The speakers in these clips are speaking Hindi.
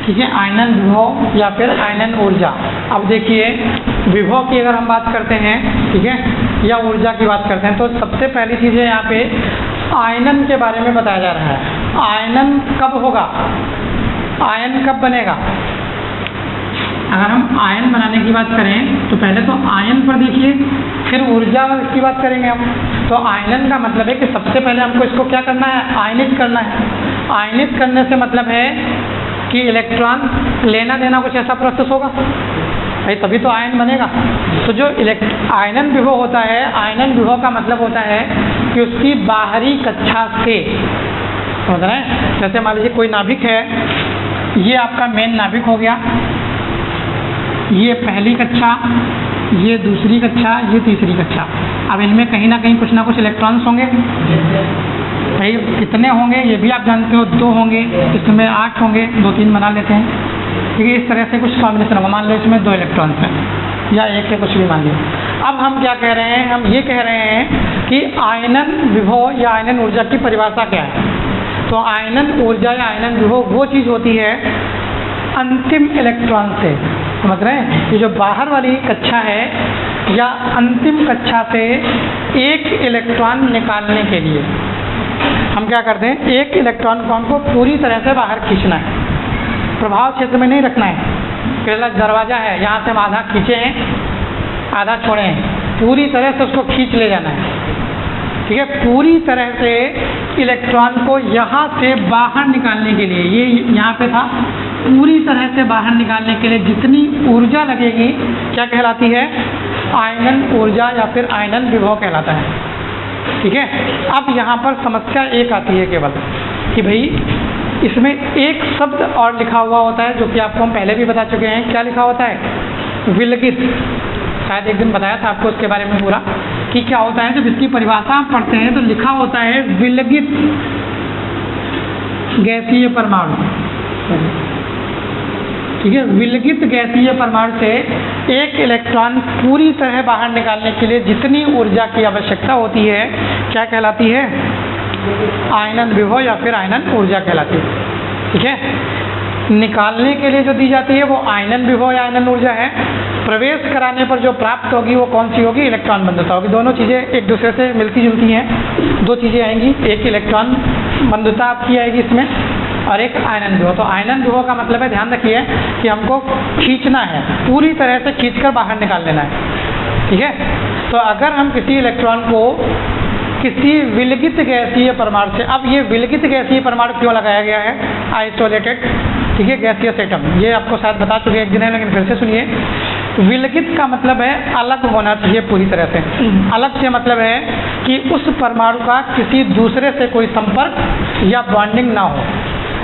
ठीक है, आयनन विभव या फिर आयनन ऊर्जा। अब देखिए विभव की अगर हम बात करते हैं, ठीक है, या ऊर्जा की बात करते हैं, तो सबसे पहली चीज़ है यहाँ पे आयनन के बारे में बताया जा रहा है। आयनन कब होगा, आयन कब बनेगा। अगर हम आयन बनाने की बात करें तो पहले तो आयन पर देखिए, फिर ऊर्जा की बात करेंगे हम। तो आयनन का मतलब है कि सबसे पहले हमको इसको क्या करना है, आयनित करना है। आयनित करने से मतलब है कि इलेक्ट्रॉन लेना देना कुछ ऐसा प्रोसेस होगा भाई, तभी तो आयन बनेगा। तो जो आयनन विभव होता है, आयनन विभव का मतलब होता है कि उसकी बाहरी कक्षा से, समझ रहे हैं, जैसे मान लीजिए कोई नाभिक है, ये आपका मेन नाभिक हो गया, ये पहली कक्षा, ये दूसरी कक्षा, ये तीसरी कक्षा। अब इनमें कहीं ना कुछ इलेक्ट्रॉन्स होंगे भाई, कितने होंगे ये भी आप जानते हो, 2 होंगे, इसमें 8 होंगे, 2-3 बना लेते हैं, ठीक है। इस तरह से कुछ कॉम्बिनेशन होगा, मान लो इसमें 2 इलेक्ट्रॉन्स हैं या 1 है, कुछ भी मान लो। अब हम क्या कह रहे हैं, हम ये कह रहे हैं कि आयनन विभव या आयनन ऊर्जा की परिभाषा क्या है। तो आयनन ऊर्जा या आयनन विभव वो चीज़ होती है अंतिम इलेक्ट्रॉन से, समझ रहे हैं, ये जो बाहर वाली कक्षा है या अंतिम कक्षा से एक इलेक्ट्रॉन निकालने के लिए हम क्या करते हैं, एक इलेक्ट्रॉन को हमको पूरी तरह से बाहर खींचना है, प्रभाव क्षेत्र में नहीं रखना है। पहला दरवाज़ा है, यहाँ से हम आधा खींचे हैं, आधा छोड़े हैं, पूरी तरह से उसको खींच ले जाना है, ठीक है। पूरी तरह से इलेक्ट्रॉन को यहाँ से बाहर निकालने के लिए, ये यहाँ पे था, पूरी तरह से बाहर निकालने के लिए जितनी ऊर्जा लगेगी क्या कहलाती है, आयनन ऊर्जा या फिर आयनन विभव कहलाता है, ठीक है। अब यहाँ पर समस्या एक आती है केवल कि भाई इसमें एक शब्द और लिखा हुआ होता है, जो कि आपको हम पहले भी बता चुके हैं। क्या लिखा होता है, विलगित। शायद एक दिन बताया था आपको उसके बारे में पूरा कि क्या होता है। जब इसकी परिभाषा आप पढ़ते हैं तो लिखा होता है विलगित गैसीय परमाणु, ठीक है। विलगित गैसीय परमाणु से एक इलेक्ट्रॉन पूरी तरह बाहर निकालने के लिए जितनी ऊर्जा की आवश्यकता होती है क्या कहलाती है, आयनन विभव या फिर आयनन ऊर्जा कहलाती है, ठीक है। निकालने के लिए जो दी जाती है वो आयनन विभव या आयनन ऊर्जा है। प्रवेश कराने पर जो प्राप्त होगी वो कौन सी होगी, इलेक्ट्रॉन बंधुता होगी। दोनों चीज़ें एक दूसरे से मिलती जुलती हैं, 2 चीज़ें आएंगी, एक इलेक्ट्रॉन बंधुता आपकी आएगी इसमें और एक आयनन विभव। तो आयनन विभव का मतलब है, ध्यान रखिए कि हमको खींचना है, पूरी तरह से खींचकर बाहर निकाल लेना है, ठीक है। तो अगर हम किसी इलेक्ट्रॉन को किसी विलगित गैसीय परमाणु से, अब ये विलगित गैसीय परमाणु क्यों लगाया गया है, आइसोलेटेड, ठीक है, गैसियस एटम, ये आपको शायद बता चुके एक दिन है, लेकिन फिर से सुनिए। विलगित का मतलब है अलग होना चाहिए पूरी तरह से। अलग से मतलब है कि उस परमाणु का किसी दूसरे से कोई संपर्क या बॉन्डिंग ना हो।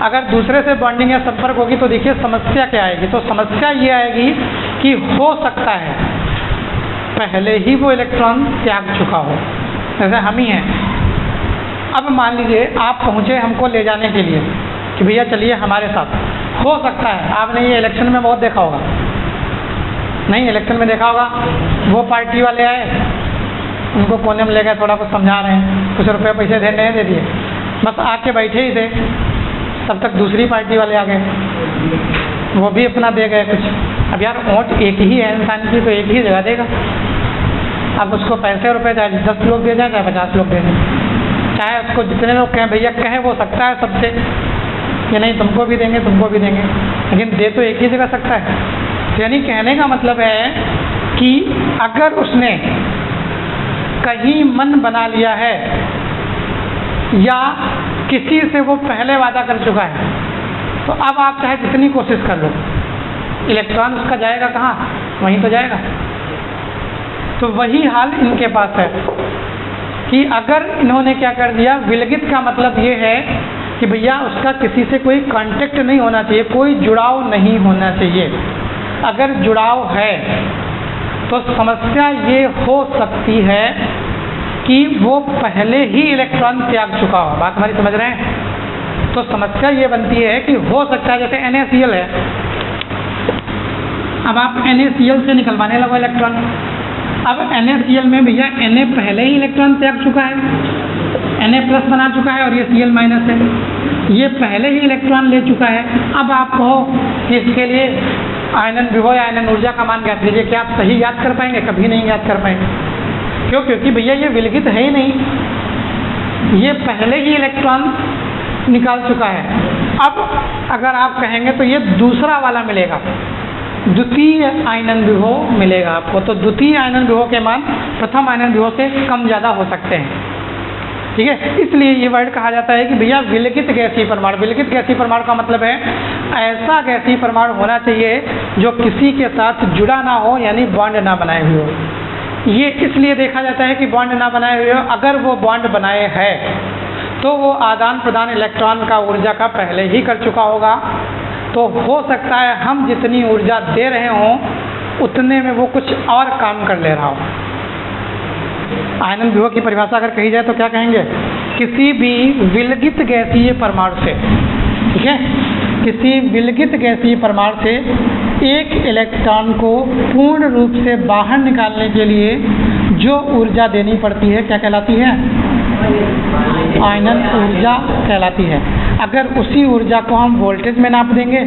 अगर दूसरे से बॉन्डिंग या संपर्क होगी तो देखिए समस्या क्या आएगी। तो समस्या ये आएगी कि हो सकता है पहले ही वो इलेक्ट्रॉन त्याग चुका हो, जैसे हम ही हैं। अब मान लीजिए आप पहुँचे हमको ले जाने के लिए कि भैया चलिए हमारे साथ, हो सकता है आपने ये इलेक्शन में बहुत देखा होगा, नहीं इलेक्शन में देखा होगा, वो पार्टी वाले आए, उनको कोने में ले गए, थोड़ा कुछ समझा रहे हैं, कुछ रुपये पैसे दे दिए, बस आके बैठे ही थे, तब तक दूसरी पार्टी वाले आ गए, वो भी अपना दे गए कुछ। अब यार वोट एक ही है इंसान की, तो एक ही जगह देगा। अब उसको पैसे रुपये चाहे 10 लोग दे जाए चाहे 50 लोग दे दें, चाहे उसको जितने लोग कहें भैया कहें, वो सकता है सबसे कि नहीं तुमको भी देंगे तुमको भी देंगे, लेकिन दे तो एक ही जगह सकता है। यानी कहने का मतलब है कि अगर उसने कहीं मन बना लिया है या किसी से वो पहले वादा कर चुका है, तो अब आप चाहे जितनी कोशिश कर लो, इलेक्ट्रॉन उसका जाएगा कहाँ, वहीं तो जाएगा। तो वही हाल इनके पास है कि अगर इन्होंने क्या कर दिया, विलगित का मतलब ये है कि भैया उसका किसी से कोई कांटेक्ट नहीं होना चाहिए, कोई जुड़ाव नहीं होना चाहिए। अगर जुड़ाव है तो समस्या ये हो सकती है कि वो पहले ही इलेक्ट्रॉन त्याग चुका हो। बात हमारी समझ रहे हैं। तो समस्या ये बनती है कि हो सकता है जैसे NaCl है, अब आप NaCl से निकलवाने लगो इलेक्ट्रॉन। अब NaCl में भैया Na पहले ही इलेक्ट्रॉन त्याग चुका है, Na+ बना चुका है और ये Cl- है। ये पहले ही इलेक्ट्रॉन ले चुका है। अब आप कहो कि इसके लिए आयनन विभव या आयनन ऊर्जा का मान ज्ञात कीजिए, क्या आप सही याद कर पाएंगे? कभी नहीं याद कर पाएंगे। क्यों? क्योंकि भैया ये विलगित है ही नहीं, ये पहले ही इलेक्ट्रॉन निकाल चुका है। अब अगर आप कहेंगे तो ये दूसरा वाला मिलेगा, द्वितीय आयनन विभव मिलेगा आपको। तो द्वितीय आयनन विभव के मान प्रथम आयनन विभव से कम ज़्यादा हो सकते हैं, ठीक है। इसलिए ये वर्ड कहा जाता है कि भैया विलगित गैसीय परमाणु। विलगित गैसीय परमाणु का मतलब है ऐसा गैसीय परमाणु होना चाहिए जो किसी के साथ जुड़ा ना हो, यानी बॉन्ड ना बनाए हुए हो। ये इसलिए देखा जाता है कि बॉन्ड ना बनाए हुए हो, अगर वो बॉन्ड बनाए है तो वो आदान प्रदान इलेक्ट्रॉन का ऊर्जा का पहले ही कर चुका होगा। तो हो सकता है हम जितनी ऊर्जा दे रहे हों उतने में वो कुछ और काम कर ले रहा हो। आयनन विभव की परिभाषा अगर कही जाए तो क्या कहेंगे? किसी भी विलगित गैसीय परमाणु से, ठीक है, किसी विलगित गैसीय परमाणु से एक इलेक्ट्रॉन को पूर्ण रूप से बाहर निकालने के लिए जो ऊर्जा देनी पड़ती है क्या कहलाती है? आयनन ऊर्जा कहलाती है। अगर उसी ऊर्जा को हम वोल्टेज में नाप देंगे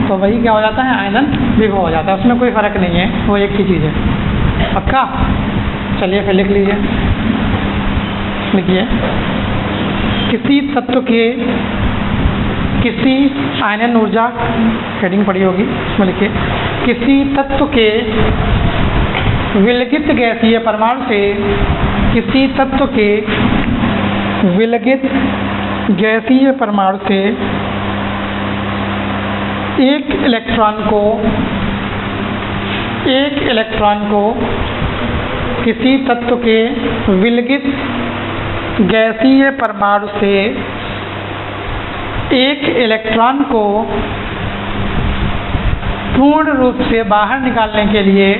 तो वही क्या हो जाता है? आयनन विभव हो जाता है। उसमें कोई फर्क नहीं है, वो एक ही चीज़ है। पक्का? चलिए फिर लिख लीजिए। लिखिए, किसी तत्व के किसी आयनन ऊर्जा, हेडिंग पड़ी होगी उसमें लिखिए, किसी तत्व के विलगित गैसीय परमाणु से किसी तत्व के विलगित गैसीय परमाणु से एक इलेक्ट्रॉन को किसी तत्व के विलगित गैसीय परमाणु से एक इलेक्ट्रॉन को पूर्ण रूप से बाहर निकालने के लिए,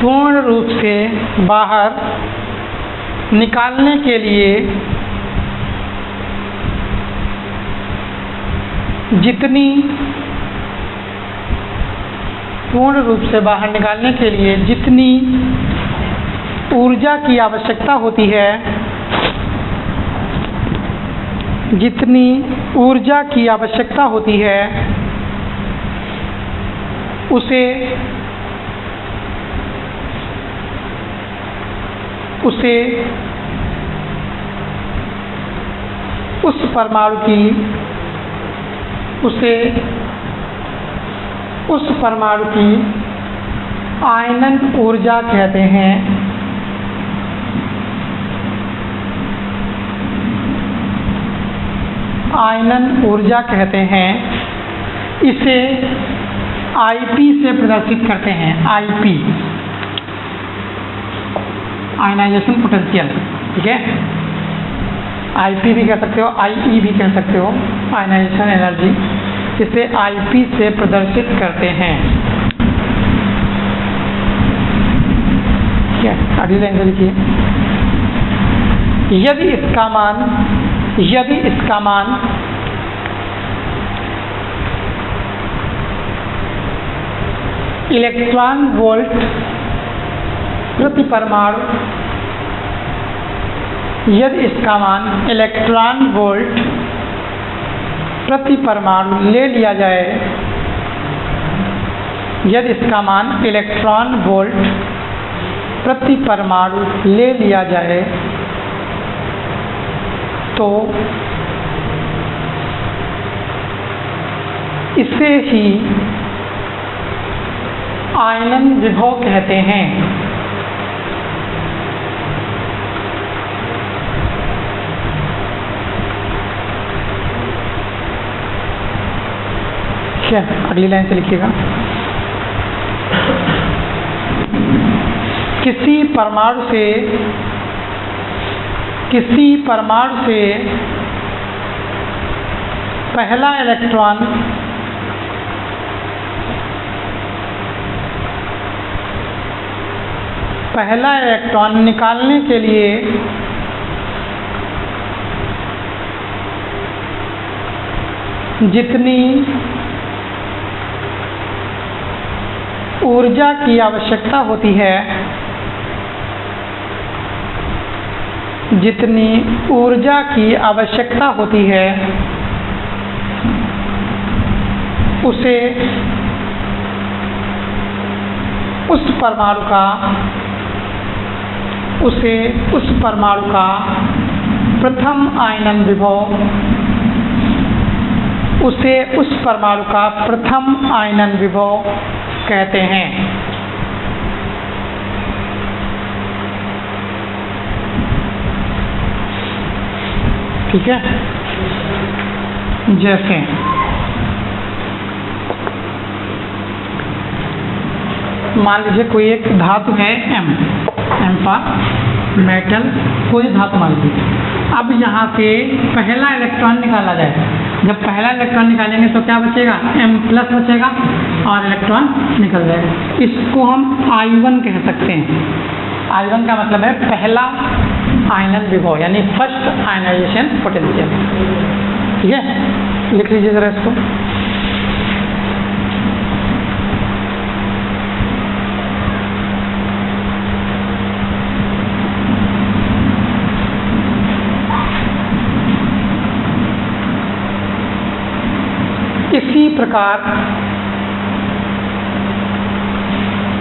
पूर्ण रूप से बाहर निकालने के लिए जितनी पूर्ण रूप से बाहर निकालने के लिए जितनी ऊर्जा की आवश्यकता होती है, जितनी ऊर्जा की आवश्यकता होती है उसे उस परमाणु की आयनन ऊर्जा कहते हैं। आयनन ऊर्जा कहते हैं। इसे आईपी से प्रदर्शित करते हैं। आईपी, आयनाइजेशन पोटेंशियल, ठीक है। आईपी भी कह सकते हो, आईई भी कह सकते हो, आयनाइजेशन एनर्जी। इसे आईपी से प्रदर्शित करते हैं। क्या अगली लाइन से लिखिए, यदि इसका मान इलेक्ट्रॉन वोल्ट प्रति परमाणु, यदि इसका मान इलेक्ट्रॉन वोल्ट प्रति परमाणु ले लिया जाए, यदि इसका मान इलेक्ट्रॉन वोल्ट प्रति परमाणु ले लिया जाए तो इसे ही आयनन विभव कहते हैं। क्या अगली लाइन से लिखिएगा, किसी परमाणु से पहला इलेक्ट्रॉन निकालने के लिए जितनी ऊर्जा की आवश्यकता होती है जितनी ऊर्जा की आवश्यकता होती है उसे उस परमाणु का प्रथम आयनन विभव कहते हैं। ठीक है, जैसे मान लीजिए कोई एक धातु है एम पर मेटल, कोई धातु मान लीजिए। अब यहाँ से पहला इलेक्ट्रॉन निकाला जाए। जब पहला इलेक्ट्रॉन निकालेंगे तो क्या बचेगा, M+ बचेगा और इलेक्ट्रॉन निकल जाएगा। इसको हम I1 कह सकते हैं। I1 का मतलब है पहला आयनन विभव, यानी फर्स्ट आयनाइजेशन पोटेंशियल। ठीक है, लिख लीजिए जरा इसको।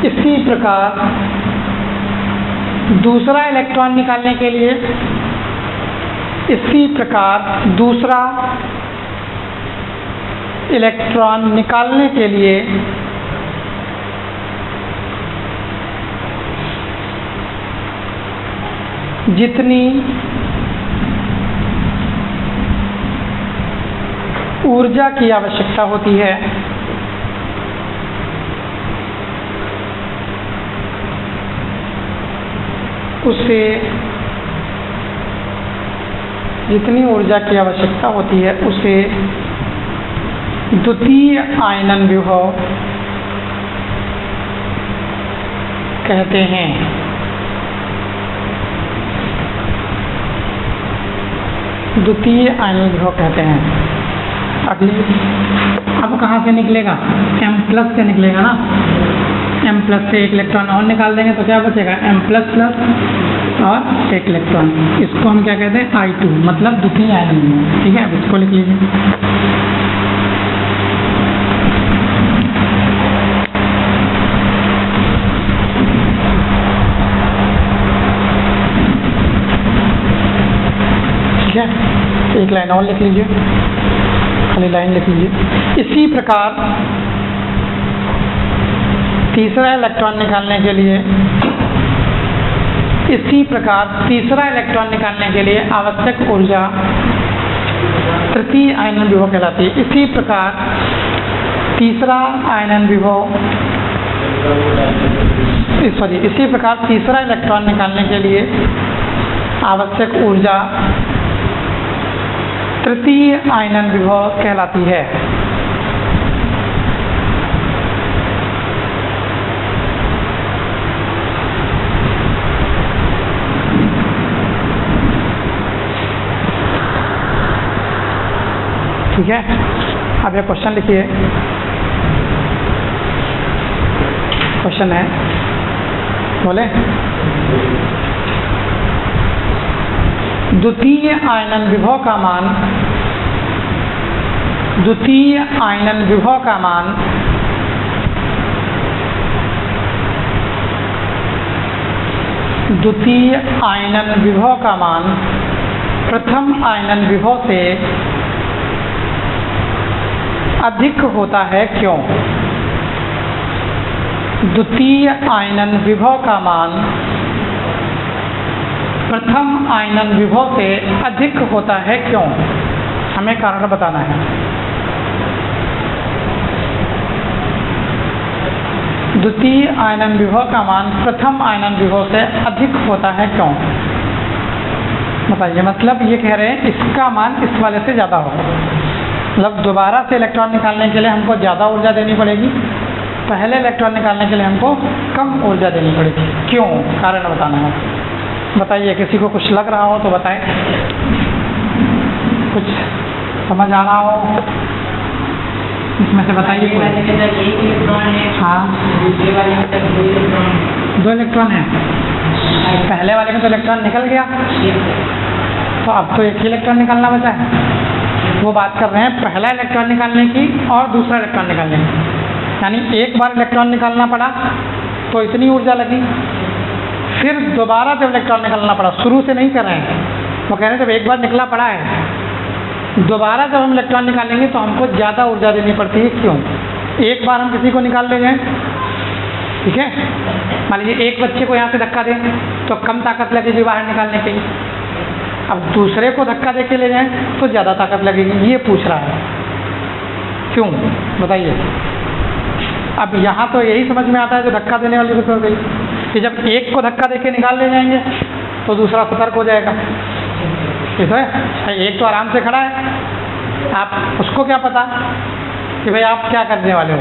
इसी प्रकार दूसरा इलेक्ट्रॉन निकालने के लिए जितनी ऊर्जा की आवश्यकता होती है उसे द्वितीय आयनन विभव कहते हैं। अब कहाँ से निकलेगा, M+ से निकलेगा ना। M+ से एक इलेक्ट्रॉन और निकाल देंगे तो क्या बचेगा, M++ और एक इलेक्ट्रॉन। इसको हम क्या कहते हैं, I2, मतलब द्वितीय आयनन। ठीक है, अब इसको लिख लीजिए। ठीक है, एक लाइन और लिख लीजिए, खाली लाइन लिख लीजिए। इसी प्रकार तीसरा इलेक्ट्रॉन निकालने के लिए आवश्यक ऊर्जा तृतीय आयनन विभव कहलाती है। इसी प्रकार तीसरा इलेक्ट्रॉन निकालने के लिए आवश्यक ऊर्जा तृतीय आयनन विभव कहलाती है। ठीक है, अब ये क्वेश्चन लिखिए। क्वेश्चन है, बोले, द्वितीय आयनन विभव का मान प्रथम आयनन विभव से अधिक होता है, क्यों? द्वितीय आयनन विभव का मान प्रथम आयनन विभव से अधिक होता है, क्यों? हमें कारण बताना है। द्वितीय आयनन विभव का मान प्रथम आयनन विभव से अधिक होता है, क्यों? बताइए। मतलब ये कह रहे हैं इसका मान इस वाले से ज़्यादा होगा। मतलब दोबारा से इलेक्ट्रॉन निकालने के लिए हमको ज़्यादा ऊर्जा देनी पड़ेगी, पहले इलेक्ट्रॉन निकालने के लिए हमको कम ऊर्जा देनी पड़ेगी। क्यों? कारण बताना है। बताइए, किसी को कुछ लग रहा हो तो बताएं, कुछ समझ आ रहा हो इसमें से बताइए। हाँ, 2 इलेक्ट्रॉन है। पहले वाले में तो इलेक्ट्रॉन निकल गया, तो अब तो एक ही इलेक्ट्रॉन निकालना बचा है। वो बात कर रहे हैं पहला इलेक्ट्रॉन निकालने की और दूसरा इलेक्ट्रॉन निकालने की। यानी एक बार इलेक्ट्रॉन निकालना पड़ा तो इतनी ऊर्जा लगी, फिर दोबारा जब इलेक्ट्रॉन निकालना पड़ा, शुरू से नहीं कर रहे हैं, वो कह रहे हैं जब एक बार निकला पड़ा है, दोबारा जब हम इलेक्ट्रॉन निकालेंगे तो हमको ज़्यादा ऊर्जा देनी पड़ती है। क्यों? एक बार हम किसी को निकाल ले जाएं, ठीक है, मान लीजिए एक बच्चे को यहाँ से धक्का दें तो कम ताकत लगेगी बाहर निकालने के लिए, अब दूसरे को धक्का दे के ले जाएं तो ज़्यादा ताकत लगेगी। ये पूछ रहा है क्यों, बताइए। अब यहाँ तो यही समझ में आता है जो धक्का देने वाली बात हो गई कि जब एक को धक्का दे के निकाल ले जाएंगे तो दूसरा सतर्क हो जाएगा, ठीक है। एक तो आराम से खड़ा है, आप उसको क्या पता कि भाई आप क्या करने वाले हो।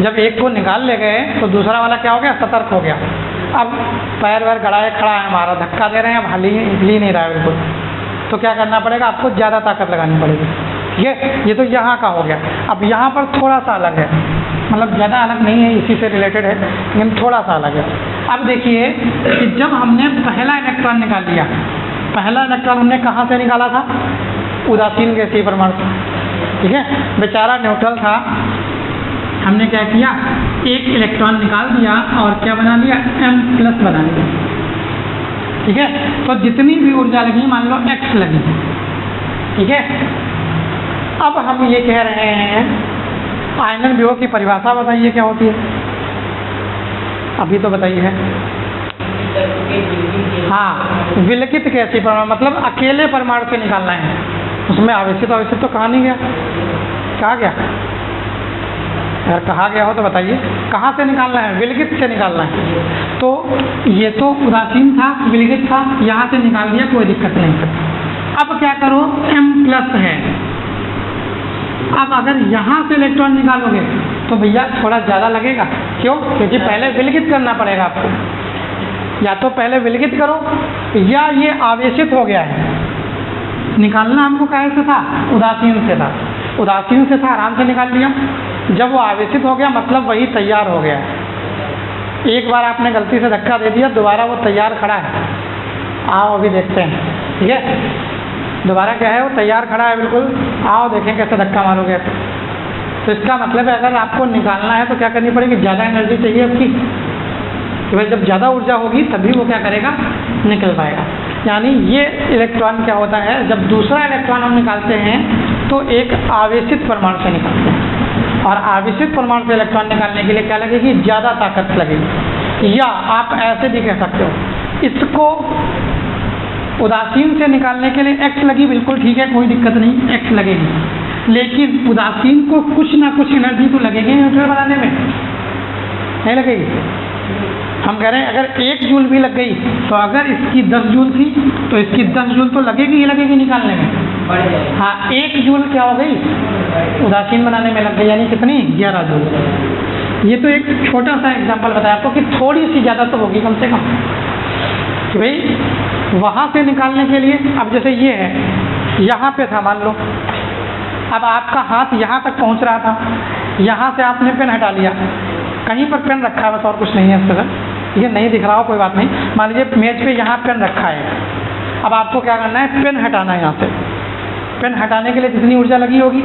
जब एक को निकाल ले गए तो दूसरा वाला क्या हो गया, सतर्क हो गया। अब पैर वैर गड़ाए खड़ा है हमारा, धक्का दे रहे हैं, अब हिल ही नहीं रहा है बिल्कुल, तो क्या करना पड़ेगा, आपको ज़्यादा ताकत लगानी पड़ेगी, ठीक है। ये तो यहाँ का हो गया। अब यहाँ पर थोड़ा सा अलग है, मतलब ज़्यादा अलग नहीं है, इसी से रिलेटेड है, लेकिन थोड़ा सा अलग है। अब देखिए कि जब हमने पहला इलेक्ट्रॉन निकाल लिया, पहला इलेक्ट्रॉन हमने कहाँ से निकाला था, उदासीन गैसीय परमाणु से, ठीक है। बेचारा न्यूट्रल था, हमने क्या किया, एक इलेक्ट्रॉन निकाल दिया और क्या बना लिया, M+ बना लिया, ठीक है। तो जितनी भी ऊर्जा लगी, मान लो X लगी, ठीक है। अब हम ये कह रहे हैं आयनन विभव की परिभाषा बताइए क्या होती है, अभी तो बताइए है। हाँ, विलकित गैसीय परमाणु, मतलब अकेले परमाणु से निकालना है, उसमें आवेशित तो कहा नहीं गया, कहा गया, अगर कहा गया हो तो बताइए कहाँ से निकालना है, विलगित से निकालना है। तो ये तो उदासीन था, विलगित था, यहाँ से निकाल दिया, कोई दिक्कत नहीं। अब क्या करो, M+ है, अब अगर यहाँ से इलेक्ट्रॉन निकालोगे तो भैया थोड़ा ज़्यादा लगेगा, क्यों, क्योंकि पहले विलगित करना पड़ेगा आपको, या तो पहले विलगित करो या ये आवेशित हो गया है। निकालना हमको कहाँ से था, उदासीन से था, उदासीन से था, आराम से निकाल लिया। जब वो आवेशित हो गया मतलब वही तैयार हो गया। एक बार आपने गलती से धक्का दे दिया, दोबारा वो तैयार खड़ा है, आओ अभी देखते हैं, ठीक है। दोबारा क्या है, वो तैयार खड़ा है बिल्कुल, आओ देखें कैसे धक्का मारोगे। तो इसका मतलब है अगर आपको निकालना है तो क्या करनी पड़ेगी, ज़्यादा एनर्जी चाहिए आपकी, कि भाई जब ज़्यादा ऊर्जा होगी तभी वो क्या करेगा, निकल पाएगा। यानी ये इलेक्ट्रॉन क्या होता है, जब दूसरा इलेक्ट्रॉन हम निकालते हैं तो एक आवेशित परमाणु से निकालते हैं, और आवेशित परमाणु से इलेक्ट्रॉन निकालने के लिए क्या लगेगी, ज़्यादा ताकत लगेगी। या आप ऐसे भी कह सकते हो, इसको उदासीन से निकालने के लिए X लगी, बिल्कुल ठीक है, कोई दिक्कत नहीं, X लगेगी, लेकिन उदासीन को कुछ ना कुछ एनर्जी तो लगेगी न्यूट्रल बनाने में, नहीं लगेगी। हम कह रहे हैं अगर 1 जूल भी लग गई तो अगर इसकी 10 जूल थी तो इसकी 10 जूल तो लगेगी ही लगेगी निकालने में। हाँ, 1 जूल क्या हो गई, उदासीन बनाने में लग गई, यानी कितनी, 11 जूल। ये तो एक छोटा सा एग्जांपल बताया आपको कि थोड़ी सी ज़्यादा तो होगी कम से कम, कि भाई वहाँ से निकालने के लिए। अब जैसे ये है, यहाँ पे था मान लो, अब आपका हाथ यहाँ तक पहुँच रहा था, यहाँ से आपने पेन हटा लिया, कहीं पर पेन रखा है बस, और कुछ नहीं है इस तरह, ये नहीं दिख रहा हो कोई बात नहीं, मान लीजिए मेज पे यहाँ पेन रखा है। अब आपको क्या करना है, पेन हटाना है यहाँ से। पेन हटाने के लिए जितनी ऊर्जा लगी होगी,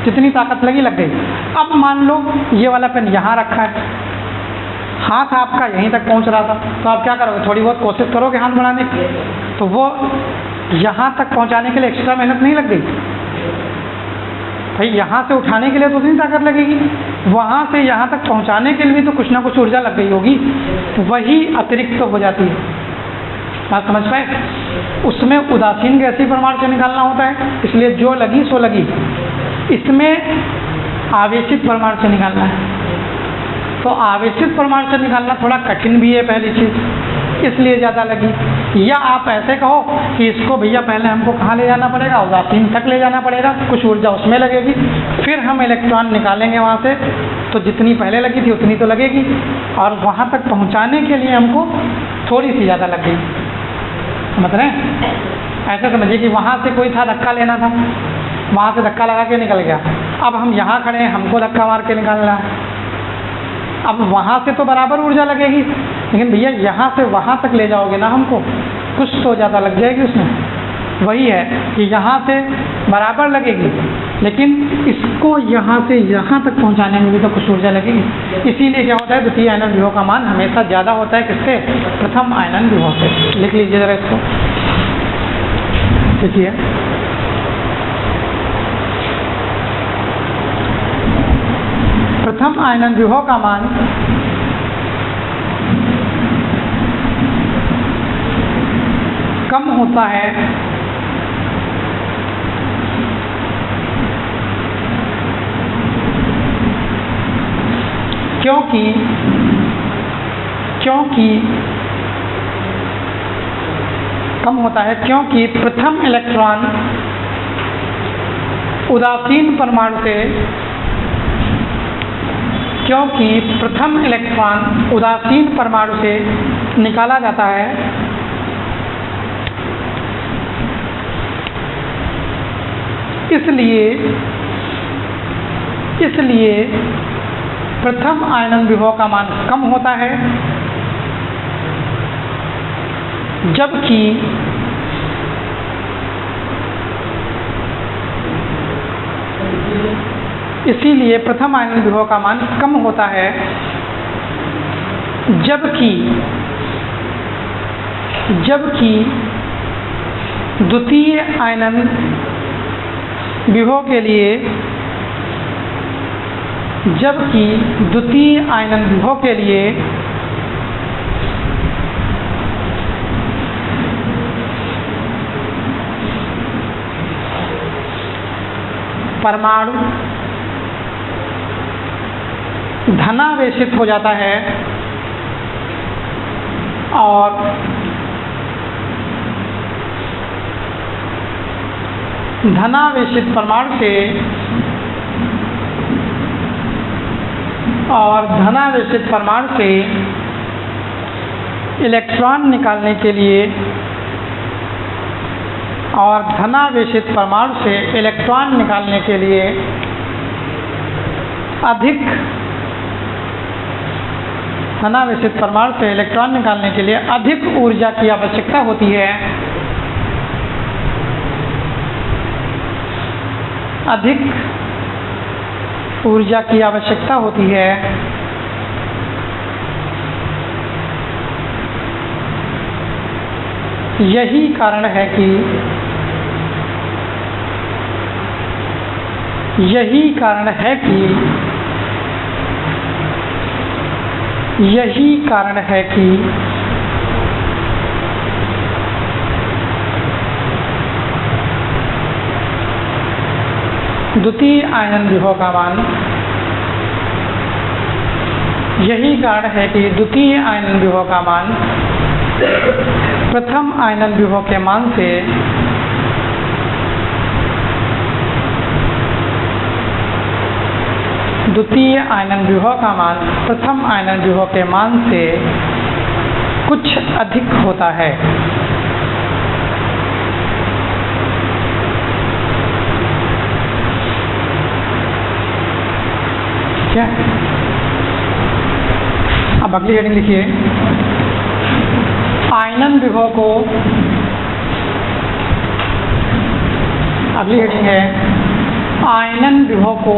जितनी ताकत लगी, लग गई। अब मान लो ये वाला पेन यहाँ रखा है, हाथ आपका यहीं तक पहुँच रहा था, तो आप क्या करोगे, थोड़ी बहुत कोशिश करोगे हाथ बढ़ाने की, तो वो यहाँ तक पहुँचाने के लिए एक्स्ट्रा मेहनत नहीं लग गई भाई। यहाँ से उठाने के लिए तो उतनी ताकत लगेगी, वहाँ से यहाँ तक पहुँचाने के लिए तो कुछ ना कुछ ऊर्जा लग गई होगी, वही अतिरिक्त तो हो जाती है। बात समझ पाए, उसमें उदासीन गैसीय परमाणु से निकालना होता है, इसलिए जो लगी सो लगी। इसमें आवेशित परमाणु से निकालना है, तो आवेशित परमाणु से निकालना थोड़ा कठिन भी है पहली चीज़, इसलिए ज़्यादा लगी। या आप ऐसे कहो कि इसको भैया पहले हमको कहाँ ले जाना पड़ेगा, उदासीन तक ले जाना पड़ेगा, कुछ ऊर्जा उसमें लगेगी, फिर हम इलेक्ट्रॉन निकालेंगे वहाँ से, तो जितनी पहले लगी थी उतनी तो लगेगी, और वहाँ तक पहुँचाने के लिए हमको थोड़ी सी ज़्यादा लग गई। समझ रहे हैं, ऐसे समझिए कि वहाँ से कोई था, धक्का लेना था, वहाँ से धक्का लगा के निकल गया। अब हम यहाँ खड़े हैं, हमको धक्का मार के निकालना है। अब वहाँ से तो बराबर ऊर्जा लगेगी, लेकिन भैया यहाँ से वहाँ तक ले जाओगे ना हमको, कुछ तो ज़्यादा लग जाएगी उसमें। वही है कि यहाँ से बराबर लगेगी, लेकिन इसको यहाँ से यहाँ तक पहुँचाने में भी तो कुछ ऊर्जा लगेगी। इसीलिए क्या होता है, द्वितीय आयनन विभव का मान हमेशा ज़्यादा होता है किससे, प्रथम आयनन विभव से। लिख लीजिए ज़रा इसको, देखिए प्रथम आयनन विभव का मान कम होता है क्योंकि प्रथम इलेक्ट्रॉन उदासीन परमाणु से निकाला जाता है, इसलिए प्रथम आयनन विभव का मान कम होता है, जबकि इसीलिए प्रथम आयनन विभव का मान कम होता है, जबकि द्वितीय आयनन विभव के लिए परमाणु धनावेशित हो जाता है और धनावेशित परमाणु से इलेक्ट्रॉन निकालने के लिए अधिक ऊर्जा की आवश्यकता होती है, यही कारण है कि द्वितीय आयनन विभव का मान प्रथम आयनन विभव के मान से द्वितीय आयनन विभव का मान प्रथम आयनन विभव के मान से कुछ अधिक होता है। ठीक है, अब अगली हेडिंग लिखिए, आयनन विभव को, अगली हेडिंग है आयनन विभव को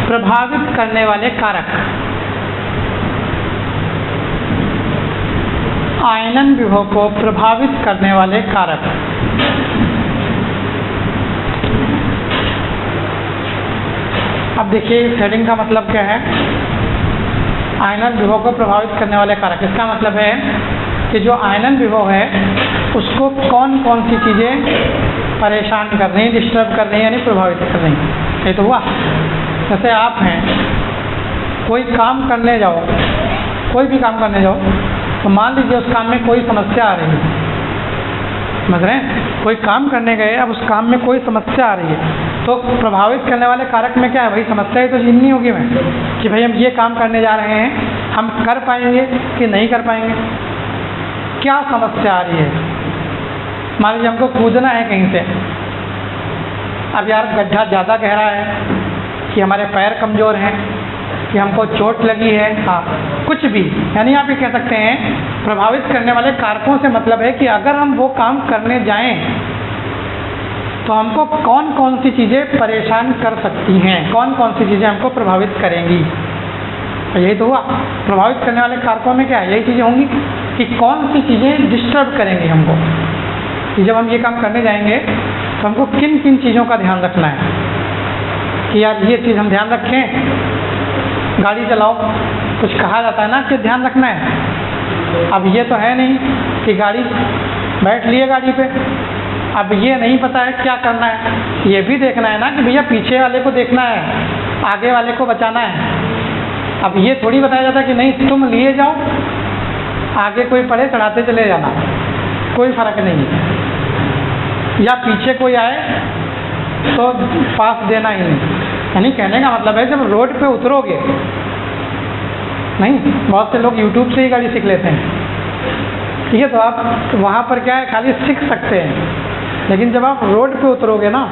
प्रभावित करने वाले कारक। आयनन विभव को प्रभावित करने वाले कारक। अब देखिए इस हेडिंग का मतलब क्या है, आयनन विभव को प्रभावित करने वाले कारक। इसका मतलब है कि जो आयनन विभव है उसको कौन कौन सी चीज़ें परेशान कर रही हैं, डिस्टर्ब कर रही हैं, यानी प्रभावित कर रही हैं। ये तो हुआ, जैसे आप हैं, कोई काम करने जाओ, कोई भी काम करने जाओ, तो मान लीजिए उस काम में कोई समस्या आ रही है, समझ रहे हैं, कोई काम करने गए, अब उस काम में कोई समस्या आ रही है, तो प्रभावित करने वाले कारक में क्या है भाई, समस्या ही तो झेलनी होगी हमें कि भाई हम ये काम करने जा रहे हैं, हम कर पाएंगे कि नहीं कर पाएंगे, क्या समस्या आ रही है। मान लीजिए हमको कूदना है कहीं से, अब यार गड्ढा ज़्यादा गहरा है कि हमारे पैर कमज़ोर हैं, कि हमको चोट लगी है, हाँ कुछ भी, यानी आप ये कह सकते हैं प्रभावित करने वाले कारकों से मतलब है कि अगर हम वो काम करने जाएं तो हमको कौन कौन सी चीज़ें परेशान कर सकती हैं, कौन कौन सी चीज़ें हमको प्रभावित करेंगी। यही तो हुआ, प्रभावित करने वाले कारकों में क्या है, यही चीज़ें होंगी कि कौन सी चीज़ें डिस्टर्ब करेंगी हमको, कि जब हम ये काम करने जाएंगे तो हमको किन किन चीज़ों का ध्यान रखना है कि यार ये चीज़ हम ध्यान रखें। गाड़ी चलाओ, कुछ कहा जाता है ना कि ध्यान रखना है। अब ये तो है नहीं कि गाड़ी बैठ लिए गाड़ी पे, अब ये नहीं पता है क्या करना है, ये भी देखना है ना कि भैया पीछे वाले को देखना है, आगे वाले को बचाना है। अब ये थोड़ी बताया जाता है कि नहीं तुम लिए जाओ, आगे कोई पड़े चढ़ाते चले जाना, कोई फ़र्क नहीं है, या पीछे कोई आए तो पास देना ही नहीं। यानी कहने का मतलब है जब रोड पे उतरोगे, नहीं बहुत से लोग यूट्यूब से ही गाड़ी सीख लेते हैं, ठीक है, तो आप वहाँ पर क्या है खाली सीख सकते हैं, लेकिन जब आप रोड पे उतरोगे ना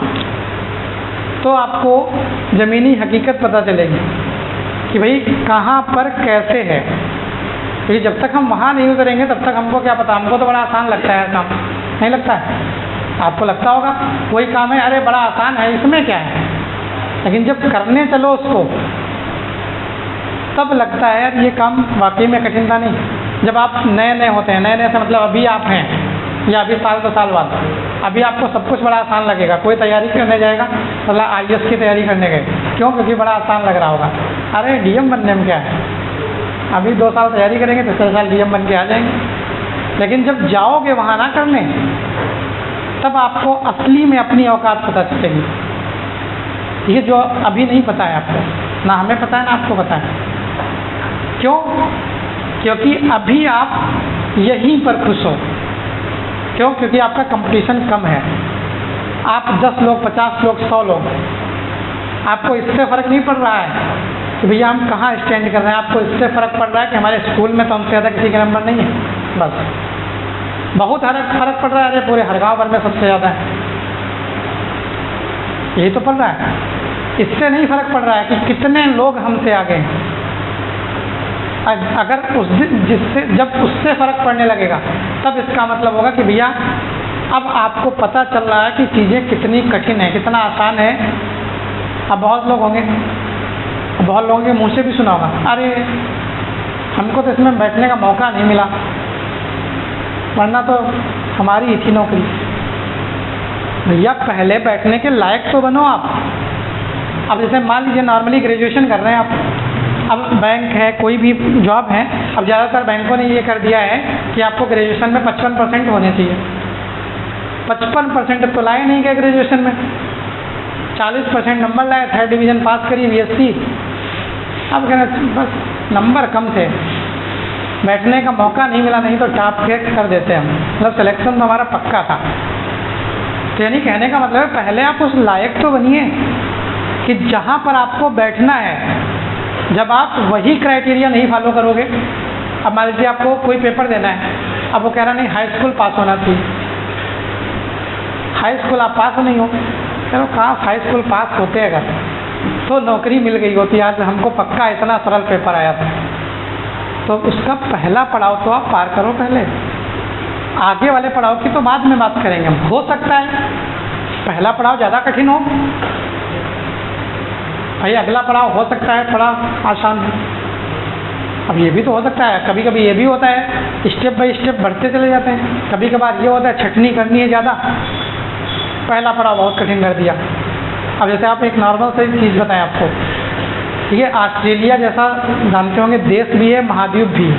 तो आपको ज़मीनी हकीकत पता चलेगी कि भाई कहाँ पर कैसे है। क्योंकि जब तक हम वहाँ नहीं उतरेंगे तब तक हमको क्या पता, हमको तो बड़ा आसान लगता है काम, नहीं लगता है? आपको लगता होगा कोई काम है अरे बड़ा आसान है, इसमें क्या है, लेकिन जब करने चलो उसको तब लगता है यार ये काम वाकई में कठिन था नहीं। जब आप नए नए होते हैं, नए नए से मतलब अभी आप हैं या अभी साल 2 साल बाद, अभी आपको सब कुछ बड़ा आसान लगेगा। कोई तैयारी करने जाएगा मतलब IAS की तैयारी करने गए, क्यों? क्योंकि बड़ा आसान लग रहा होगा। अरे DM बनने में क्या है, अभी 2 साल तैयारी करेंगे, 3 साल DM बन के आ जाएंगे। लेकिन जब जाओगे वहाँ ना करने, तब आपको असली में अपनी औकात पता चलेगी। ये जो अभी नहीं पता है आपको, ना हमें पता है ना आपको पता है। क्यों? क्योंकि अभी आप यहीं पर खुश हो। क्यों? क्योंकि आपका कंपटीशन कम है। आप 10 लोग, 50 लोग, 100 लोग, आपको इससे फ़र्क नहीं पड़ रहा है कि भैया हम कहाँ स्टैंड कर रहे हैं। आपको इससे फ़र्क पड़ रहा है कि हमारे स्कूल में तो हमसे ज़्यादा किसी के नंबर नहीं है, बस। बहुत फ़र्क पड़ रहा है, अरे पूरे हर गाँव भर में सबसे ज़्यादा है, यही तो पड़ रहा है। इससे नहीं फ़र्क पड़ रहा है कि कितने लोग हमसे आगे हैं। अगर उस दिन जब उससे फ़र्क पड़ने लगेगा तब इसका मतलब होगा कि भैया अब आपको पता चल रहा है कि चीज़ें कितनी कठिन है, कितना आसान है। अब बहुत लोग होंगे, बहुत लोगों के मुँह से भी सुना होगा, अरे हमको तो इसमें बैठने का मौका नहीं मिला, वरना तो हमारी ही थी नौकरी। भैया पहले बैठने के लायक तो बनो आप। अब जैसे मान लीजिए नॉर्मली ग्रेजुएशन कर रहे हैं आप, अब बैंक है, कोई भी जॉब है, अब ज़्यादातर बैंकों ने ये कर दिया है कि आपको ग्रेजुएशन में 55% होने चाहिए। 55% तो लाए नहीं गए ग्रेजुएशन में, 40% नंबर लाए, 3rd डिवीज़न पास करी BSc। अब कहना बस नंबर कम थे, बैठने का मौका नहीं मिला, नहीं तो टॉप के कर देते हम, मतलब सिलेक्शन तो हमारा पक्का था। तो यानी कहने का मतलब है पहले आप उस लायक तो बनिए कि जहाँ पर आपको बैठना है। जब आप वही क्राइटेरिया नहीं फॉलो करोगे, अब मान लीजिए आपको कोई पेपर देना है, अब वो कह रहा नहीं हाई स्कूल पास होना चाहिए, हाई स्कूल आप पास नहीं हो, चलो कहाँ हाई स्कूल पास होते अगर तो नौकरी मिल गई होती। आज हमको पक्का इतना सरल पेपर आया था। तो उसका पहला पड़ाव तो आप पार करो पहले, आगे वाले पड़ाव की तो बाद में बात करेंगे हम। हो सकता है पहला पड़ाव ज़्यादा कठिन हो, भाई अगला पड़ाव हो सकता है थोड़ा आसान है। अब ये भी तो हो सकता है, कभी कभी ये भी होता है स्टेप बाय स्टेप बढ़ते चले जाते हैं। कभी कभार ये होता है छटनी करनी है ज़्यादा, पहला पड़ाव बहुत कठिन कर दिया। अब जैसे आप एक नॉर्मल सी चीज़ बताएं आपको, ठीक है, ऑस्ट्रेलिया जैसा जानते होंगे देश भी है, महाद्वीप भी है,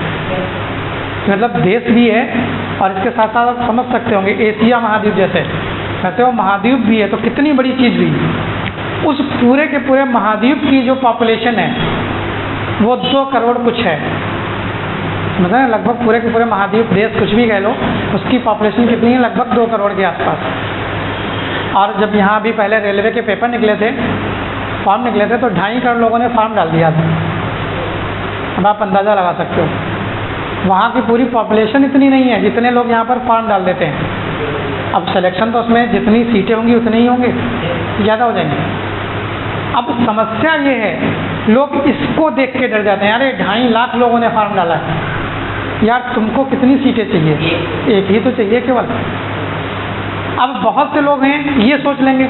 मतलब देश भी है और इसके साथ साथ आप समझ सकते होंगे एशिया महाद्वीप जैसे, वैसे वो महाद्वीप भी है। तो कितनी बड़ी चीज़ हुई, उस पूरे के पूरे महाद्वीप की जो पॉपुलेशन है वो 2 करोड़ कुछ है, मतलब लगभग पूरे के पूरे महाद्वीप देश कुछ भी कह लो, उसकी पॉपुलेशन कितनी है, लगभग 2 करोड़ के आसपास। और जब यहाँ भी पहले रेलवे के पेपर निकले थे, फॉर्म निकले थे, तो 2.5 करोड़ लोगों ने फॉर्म डाल दिया था। अब आप अंदाज़ा लगा सकते हो वहाँ की पूरी पॉपुलेशन इतनी नहीं है जितने लोग यहाँ पर फॉर्म डाल देते हैं। अब सिलेक्शन तो उसमें जितनी सीटें होंगी उतने ही होंगे, ज़्यादा हो जाएंगे। अब समस्या ये है लोग इसको देख के डर जाते हैं, अरे 2.5 लाख लोगों ने फॉर्म डाला है, यार तुमको कितनी सीटें चाहिए? एक ही तो चाहिए केवल। अब बहुत से लोग हैं ये सोच लेंगे,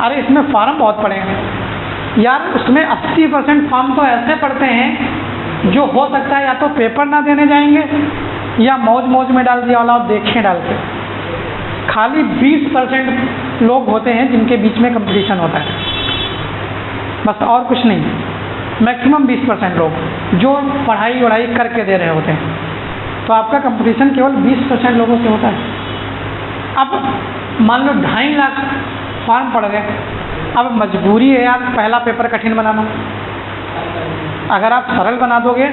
अरे इसमें फॉर्म बहुत पड़े हैं यार, उसमें 80% फॉर्म तो ऐसे पड़ते हैं जो हो सकता है या तो पेपर ना देने जाएंगे या मौज मौज में डाल दिया वाला देखें डाल के। खाली 20% लोग होते हैं जिनके बीच में कंपटीशन होता है, बस और कुछ नहीं। मैक्सिमम 20% लोग जो पढ़ाई वढ़ाई करके दे रहे होते हैं, तो आपका कंपटीशन केवल 20% लोगों से होता है। अब मान लो 2.5 लाख फॉर्म पड़ गए, अब मजबूरी है यार पहला पेपर कठिन बनाना। अगर आप सरल बना दोगे,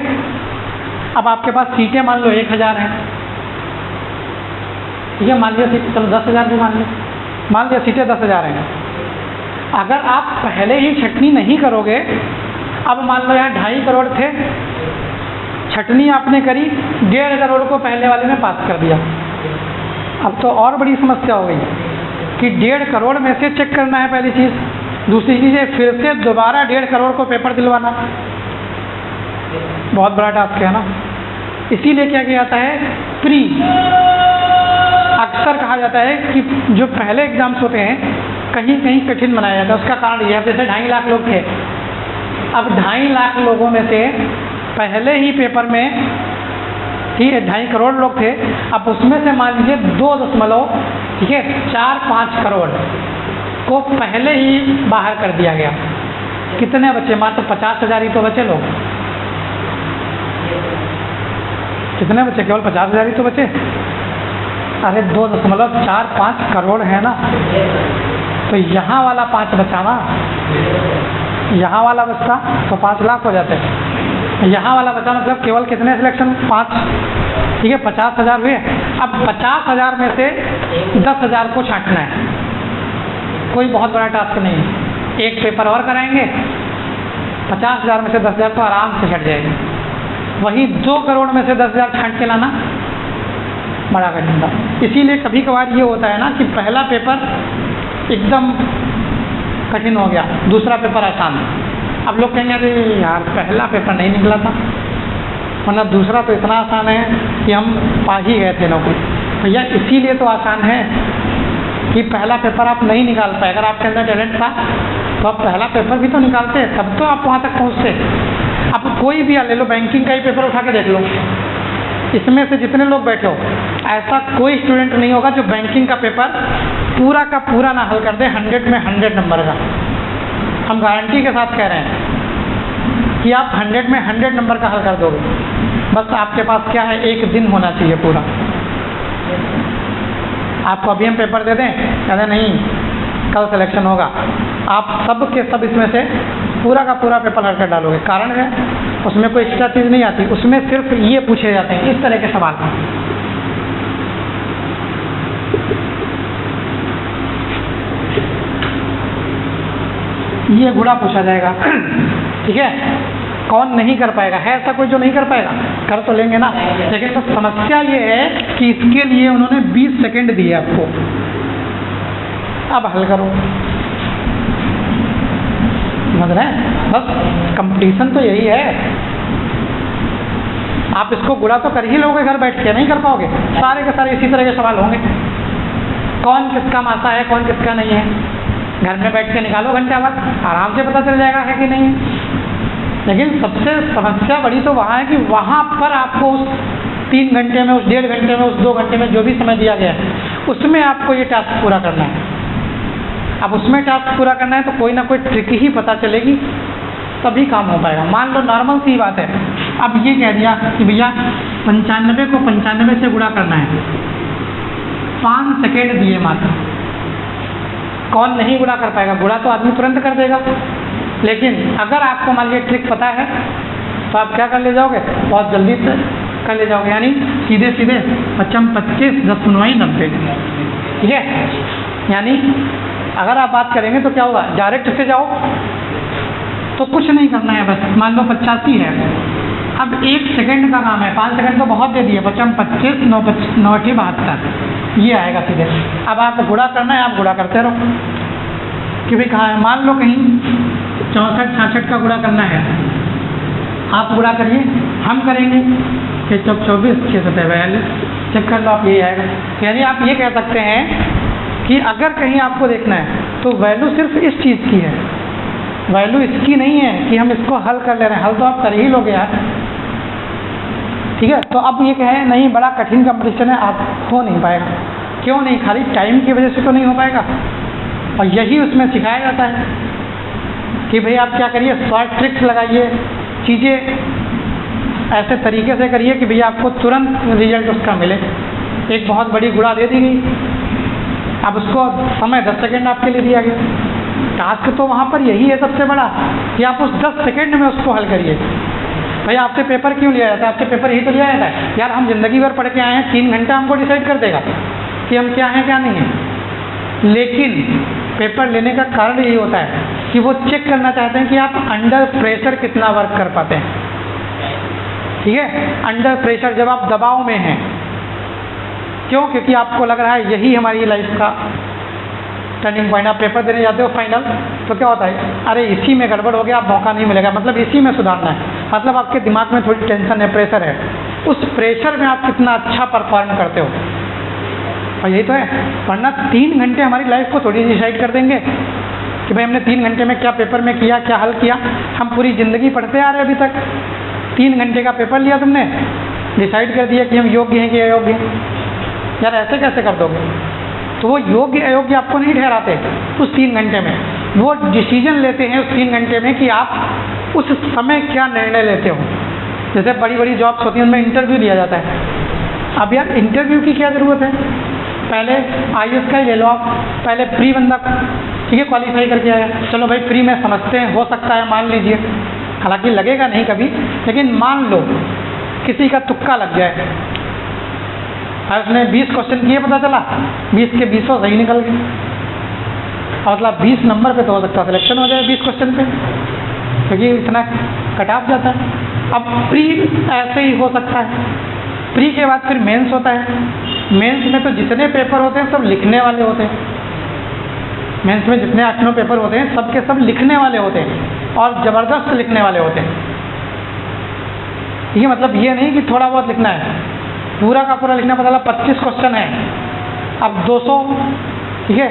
अब आपके पास सीटें मान लो 1000 हैं, ठीक है, मान लिया सीट, चलो 10,000 भी मान लिया सीटें 10,000 हैं। अगर आप पहले ही छटनी नहीं करोगे, अब मान लो यहाँ 2.5 करोड़ थे, छटनी आपने करी, 1.5 करोड़ को पहले वाले में पास कर दिया। अब तो और बड़ी समस्या हो गई कि 1.5 करोड़ में से चेक करना है पहली चीज़, दूसरी चीज़ है फिर से दोबारा 1.5 करोड़ को पेपर दिलवाना, बहुत बड़ा टास्क है ना। इसीलिए क्या किया जाता है, प्री, अक्सर कहा जाता है कि जो पहले एग्जाम्स होते हैं कहीं कहीं कठिन बनाया जाता है। उसका कारण यह है, जैसे 2.5 लाख लोग थे, अब 2.5 लाख लोगों में से पहले ही पेपर में ठीक है 2.5 करोड़ लोग थे, अब उसमें से मान लीजिए 2.4-5 करोड़ को पहले ही बाहर कर दिया गया। कितने बचे? मात्र 50,000 ही तो बचे लोग। कितने बचे? केवल 50,000 ही तो बचे। अरे 2.45 करोड़ है ना, तो यहाँ वाला 5 बचा ना, यहाँ वाला बचता तो 5 लाख हो जाते। यहाँ वाला बचा मतलब केवल कितने सिलेक्शन? 5, ठीक है, 50,000 हुए। अब 50,000 में से 10,000 को छांटना है, कोई बहुत बड़ा टास्क नहीं है। एक पेपर और कराएंगे, 50,000 में से 10,000 तो आराम से छट जाएगी। वही 2 करोड़ में से 10,000 छांट के लाना बड़ा कठिन था। इसीलिए कभी कभार ये होता है ना कि पहला पेपर एकदम कठिन हो गया, दूसरा पेपर आसान। अब लोग कहेंगे अरे यार पहला पेपर नहीं निकला था, वरना दूसरा तो इतना आसान है कि हम पा ही गए थे नौकरी। भैया इसीलिए तो आसान है कि पहला पेपर आप नहीं निकाल पाए। अगर आपके अंदर टैलेंट था तो आप पहला पेपर भी तो निकालते, तब तो आप वहाँ तक पहुँचते। अब कोई भी ले लो, बैंकिंग का ही पेपर उठा के देख लो, इसमें से जितने लोग बैठे हो, ऐसा कोई स्टूडेंट नहीं होगा जो बैंकिंग का पेपर पूरा का पूरा ना हल कर दे 100 में 100 नंबर का। हम गारंटी के साथ कह रहे हैं कि आप 100 में 100 नंबर का हल कर दोगे। बस आपके पास क्या है, एक दिन होना चाहिए पूरा। आपको अभी हम पेपर दे दें, कहते नहीं कल सिलेक्शन होगा, आप सब के सब इसमें से पूरा का पूरा पेपर हल कर डालोगे। कारण है उसमें कोई एक्स्ट्रा चीज़ नहीं आती, उसमें सिर्फ ये पूछे जाते हैं इस तरह के सवाल। ये गुणा पूछा जाएगा, ठीक है। कौन नहीं कर पाएगा? है ऐसा कोई जो नहीं कर पाएगा? कर तो लेंगे ना, लेकिन बस समस्या ये है कि इसके लिए उन्होंने 20 सेकंड दिए आपको, अब हल करो। समझ रहे हैं? बस कंपटीशन तो यही है। आप इसको गुणा तो कर ही लोगे घर बैठ के, नहीं कर पाओगे। सारे के सारे इसी तरह के सवाल होंगे, कौन किसका मासा है कौन किसका नहीं है। घर में बैठ के निकालो घंटा भर, आराम से पता चल जाएगा है कि नहीं है। लेकिन सबसे समस्या बड़ी तो वहाँ है कि वहाँ पर आपको उस 3 घंटे में, उस 1.5 घंटे में, उस 2 घंटे में जो भी समय दिया गया है, उसमें आपको ये टास्क पूरा करना है। अब उसमें टास्क पूरा करना है तो कोई ना कोई ट्रिक ही पता चलेगी, तभी काम हो पाएगा। मान लो नॉर्मल सी बात है, अब ये कह दिया कि भैया 95 को 95 से गुणा करना है, 5 सेकेंड दिए मात्र। कौन नहीं गुणा कर पाएगा? गुणा तो आदमी तुरंत कर देगा, लेकिन अगर आपको मान लीजिए ट्रिक पता है तो आप क्या कर ले जाओगे, बहुत जल्दी से कर ले जाओगे। यानी सीधे सीधे 25 25 10 90, ठीक है। यानी अगर आप बात करेंगे तो क्या होगा, डायरेक्ट से जाओ तो कुछ नहीं करना है, बस मान लो 85 है, अब 1 सेकंड का काम है, 5 सेकंड तो बहुत दे दिए, 25 25 9 72 ये आएगा सीधे। अब आपको गुणा करना है, आप गुणा करते रहो कि भाई कहाँ है। मान लो कहीं 64-66 का गुणा करना है, आप गुणा करिए, हम करेंगे। 6 चौक 24, 6 सतह 42, चेक कर लो आप, यही आएगा। यानी आप ये कह सकते हैं कि अगर कहीं आपको देखना है तो वैल्यू सिर्फ इस चीज़ की है, वैल्यू इसकी नहीं है कि हम इसको हल कर ले रहे हैं। हल तो आप कर ही लोगे यार, ठीक है। तो अब ये कहें नहीं बड़ा कठिन कंपटीशन है, आप हो नहीं पाएगा। क्यों नहीं? खाली टाइम की वजह से तो नहीं हो पाएगा। और यही उसमें सिखाया जाता है कि भाई आप क्या करिए, शॉर्ट ट्रिक्स लगाइए, चीज़ें ऐसे तरीके से करिए कि भैया आपको तुरंत रिजल्ट उसका मिले। एक बहुत बड़ी गुणा दे दी गई, अब उसको समय 10 सेकेंड आपके लिए दिया गया। टास्क तो वहाँ पर यही है सबसे बड़ा कि आप उस 10 सेकेंड में उसको हल करिए। भाई आपसे पेपर क्यों लिया जाता है? आपसे पेपर यही तो लिया जाता है यार, हम ज़िंदगी भर पढ़ के आए हैं, 3 घंटा हमको डिसाइड कर देगा कि हम क्या हैं क्या नहीं हैं। लेकिन पेपर लेने का कारण यही होता है कि वो चेक करना चाहते हैं कि आप अंडर प्रेशर कितना वर्क कर पाते हैं, ठीक है। अंडर प्रेशर, जब आप दबाव में हैं, क्यों? क्योंकि आपको लग रहा है यही हमारी लाइफ का टर्निंग पॉइंट। आप पेपर देने जाते हो फाइनल, तो क्या होता है, अरे इसी में गड़बड़ हो गया, आप मौका नहीं मिलेगा, मतलब इसी में सुधारना है। मतलब आपके दिमाग में थोड़ी टेंशन है, प्रेशर है, उस प्रेशर में आप कितना अच्छा परफॉर्म करते हो। और यही तो है, वरना 3 घंटे हमारी लाइफ को थोड़ी डिसाइड कर देंगे कि भाई हमने 3 घंटे में क्या पेपर में किया, क्या हल किया। हम पूरी ज़िंदगी पढ़ते आ रहे हैं, अभी तक 3 घंटे का पेपर लिया तुमने, डिसाइड कर दिया कि हम योग्य हैं कि अयोग्य हैं। यार ऐसे कैसे कर दोगे? तो वो योग्य अयोग्य आपको नहीं ठहराते उस 3 घंटे में, वो डिसीजन लेते हैं उस 3 घंटे में कि आप उस समय क्या निर्णय लेते हो। जैसे बड़ी बड़ी जॉब्स होती हैं, उनमें इंटरव्यू लिया जाता है। अब यार इंटरव्यू की क्या ज़रूरत है? पहले IAS का ही ले लो आप, पहले प्री बंदा, ठीक है, क्वालिफाई करके आया, चलो भाई प्री में समझते हैं, हो सकता है मान लीजिए, हालांकि लगेगा नहीं कभी, लेकिन मान लो किसी का तुक्का लग जाए और उसने 20 क्वेश्चन किए, पता चला 20 के 20 सही निकल गए, और मतलब 20 नंबर पे तो हो सकता है सिलेक्शन हो जाए 20 क्वेश्चन पे, क्योंकि इतना कट ऑफ जाता है। अब प्री ऐसे ही हो सकता है। प्री के बाद फिर मेंस होता है। मेंस में तो जितने पेपर होते हैं सब लिखने वाले होते हैं। मेंस में जितने 8-9 पेपर होते हैं सब के सब लिखने वाले होते हैं, और ज़बरदस्त लिखने वाले होते हैं। ये मतलब ये नहीं कि थोड़ा बहुत लिखना है, पूरा का पूरा लिखना। पता चला 25 क्वेश्चन है, अब 200, ठीक है,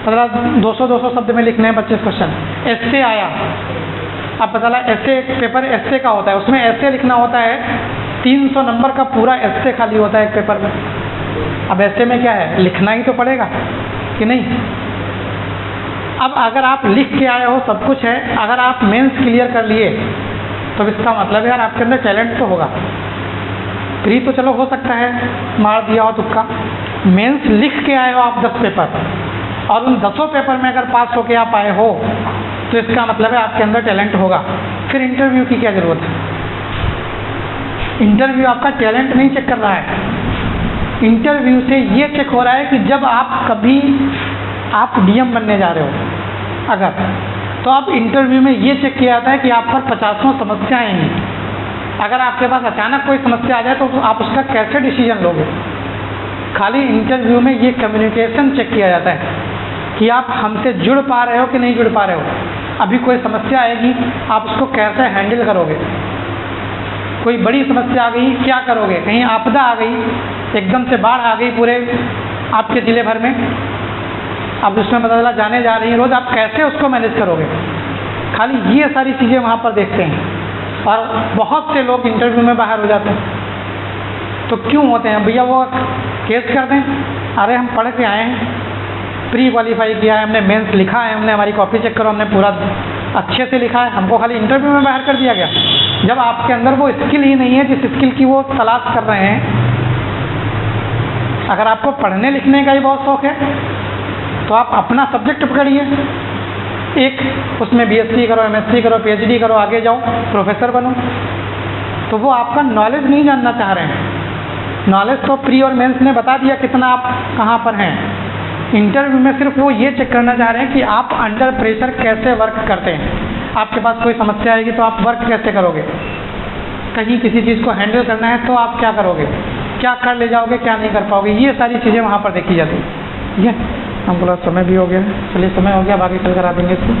पता 200 शब्द में लिखने हैं 25 क्वेश्चन। एस्से आया, अब पता चला एस्से, पेपर एस्से का होता है, उसमें एस्से लिखना होता है, 300 नंबर का पूरा एस्से खाली होता है एक पेपर में। अब एस्से में क्या है, लिखना ही तो पड़ेगा कि नहीं। अब अगर आप लिख के आए हो, सब कुछ है, अगर आप मेंस क्लियर कर लिए तो इसका मतलब यार आपके अंदर टैलेंट तो होगा। प्री तो चलो हो सकता है मार दिया हो तुक्का, मेंस लिख के आए हो आप 10 पेपर, और उन 10 पेपर में अगर पास होके आप आए हो तो इसका मतलब है आपके अंदर टैलेंट होगा। फिर इंटरव्यू की क्या ज़रूरत है? इंटरव्यू आपका टैलेंट नहीं चेक कर रहा है, इंटरव्यू से ये चेक हो रहा है कि जब आप कभी आप DM बनने जा रहे हो अगर, तो आप इंटरव्यू में ये चेक किया जाता है कि आप पर 50 समस्याएं आएंगी। अगर आपके पास अचानक कोई समस्या आ जाए तो आप उसका कैसे डिसीजन लोगे। खाली इंटरव्यू में ये कम्युनिकेशन चेक किया जाता है कि आप हमसे जुड़ पा रहे हो कि नहीं जुड़ पा रहे हो। अभी कोई समस्या आएगी, आप उसको कैसे हैंडल करोगे। कोई बड़ी समस्या आ गई, क्या करोगे। कहीं आपदा आ गई, एकदम से बाढ़ आ गई पूरे आपके ज़िले भर में, अब उसमें पता चला जाने जा रही है रोज़, आप कैसे उसको मैनेज करोगे। खाली ये सारी चीज़ें वहाँ पर देखते हैं, और बहुत से लोग इंटरव्यू में बाहर हो जाते हैं। तो क्यों होते हैं भैया? वो केस कर दें, अरे हम पढ़ के आए हैं, प्री क्वालिफाई किया है, हमने मेंस लिखा है, हमने हमारी कॉपी चेक करो, हमने पूरा अच्छे से लिखा है, हमको खाली इंटरव्यू में बाहर कर दिया गया। जब आपके अंदर वो स्किल ही नहीं है जिस स्किल की वो तलाश कर रहे हैं। अगर आपको पढ़ने लिखने का ही बहुत शौक़ है तो आप अपना सब्जेक्ट पकड़िए, एक उसमें BSc करो, MSc करो, PhD करो, आगे जाओ, प्रोफेसर बनो। तो वो आपका नॉलेज नहीं जानना चाह रहे हैं। नॉलेज तो प्री और मेंस ने बता दिया कितना आप कहाँ पर हैं। इंटरव्यू में सिर्फ वो ये चेक करना चाह रहे हैं कि आप अंडर प्रेशर कैसे वर्क करते हैं। आपके पास कोई समस्या आएगी तो आप वर्क कैसे करोगे, कहीं किसी चीज़ को हैंडल करना है तो आप क्या करोगे, क्या कर ले जाओगे, क्या नहीं कर पाओगे। ये सारी चीज़ें वहाँ पर देखी जाती हैं। ठीक है, हमको लगा समय भी हो गया, चलिए समय हो गया, बाकी कल करा देंगे इसको।